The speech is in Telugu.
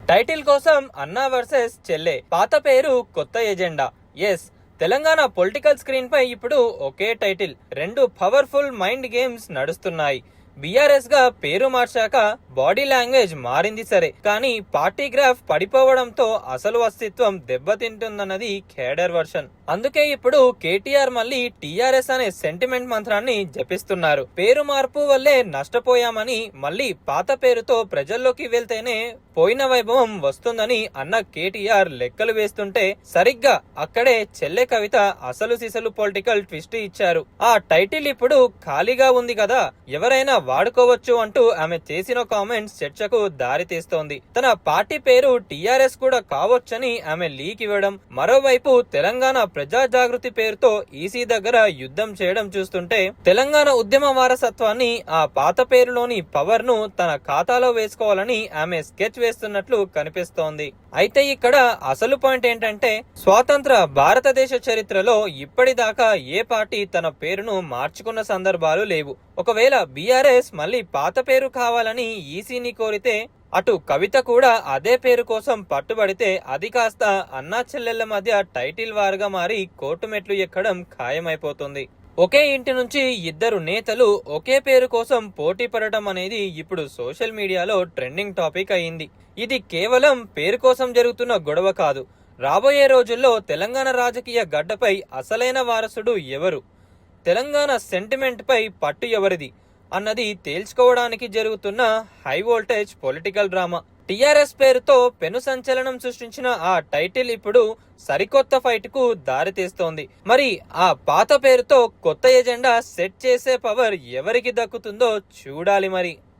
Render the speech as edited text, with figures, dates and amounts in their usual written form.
టైటిల్ కోసం అన్నా వర్సెస్ చెల్లె, పాత పేరు కొత్త agenda. Yes, Telangana political screen పై ఇప్పుడు ఒకే టైటిల్, రెండు పవర్ఫుల్ మైండ్ గేమ్స్ నడుస్తున్నాయి. బీఆర్ఎస్ గా పేరు మార్చాక బాడీ లాంగ్వేజ్ మారింది సరే, కానీ పార్టీ గ్రాఫ్ పడిపోవడంతో అసలు అస్తిత్వం దెబ్బతింటుందన్నది కేడర్ వర్షన్. అందుకే ఇప్పుడు కేటీఆర్ మళ్ళీ టీఆర్ఎస్ అనే సెంటిమెంట్ మంత్రాన్ని జపిస్తున్నారు. పేరు మార్పు వల్లే నష్టపోయామని, మళ్ళీ పాత పేరుతో ప్రజల్లోకి వెళ్తేనే పోయిన వైభవం వస్తుందని అన్న కేటీఆర్ లెక్కలు వేస్తుంటే, సరిగ్గా అక్కడే చెల్లె కవిత అసలు సిసలు పొలిటికల్ ట్విస్ట్ ఇచ్చారు. ఆ టైటిల్ ఇప్పుడు ఖాళీగా ఉంది కదా, ఎవరైనా వాడుకోవచ్చు అంటూ ఆమె చేసిన కామెంట్స్ చర్చకు దారి తీస్తోంది. తన పార్టీ పేరు టీఆర్ఎస్ కూడా కావచ్చని ఆమె లీక్ ఇవ్వడం, మరోవైపు తెలంగాణ ప్రజా జాగృతి పేరుతో ఈసీ దగ్గర యుద్ధం చేయడం చూస్తుంటే, తెలంగాణ ఉద్యమ వారసత్వాన్ని, ఆ పాత పేరులోని పవర్ ను తన ఖాతాలో వేసుకోవాలని ఆమె స్కెచ్ వేస్తున్నట్లు కనిపిస్తోంది. అయితే ఇక్కడ అసలు పాయింట్ ఏంటంటే, స్వాతంత్ర భారతదేశ చరిత్రలో ఇప్పటిదాకా ఏ పార్టీ తన పేరును మార్చుకున్న సందర్భాలు లేవు. ఒకవేళ బీఆర్ఎస్ మళ్ళీ పాత పేరు కావాలని ఈసీని కోరితే, అటు కవిత కూడా అదే పేరు కోసం పట్టుబడితే, అది కాస్త అన్నా చెల్లెళ్ల మధ్య టైటిల్ వారుగా మారి కోర్టు మెట్లు ఎక్కడం ఖాయమైపోతుంది. ఒకే ఇంటి నుంచి ఇద్దరు నేతలు ఒకే పేరు కోసం పోటీ పడటం అనేది ఇప్పుడు సోషల్ మీడియాలో ట్రెండింగ్ టాపిక్ అయింది. ఇది కేవలం పేరు కోసం జరుగుతున్న గొడవ కాదు. రాబోయే రోజుల్లో తెలంగాణ రాజకీయ గడ్డపై అసలైన వారసుడు ఎవరు, తెలంగాణ సెంటిమెంట్ పై పట్టు ఎవరిది అన్నది తేల్చుకోవడానికి జరుగుతున్న high voltage political drama. TRS పేరుతో పెను సంచలనం సృష్టించిన ఆ టైటిల్ ఇప్పుడు సరికొత్త ఫైట్ కు దారితీస్తోంది. మరి ఆ పాత పేరుతో కొత్త ఎజెండా సెట్ చేసే పవర్ ఎవరికి దక్కుతుందో చూడాలి మరి.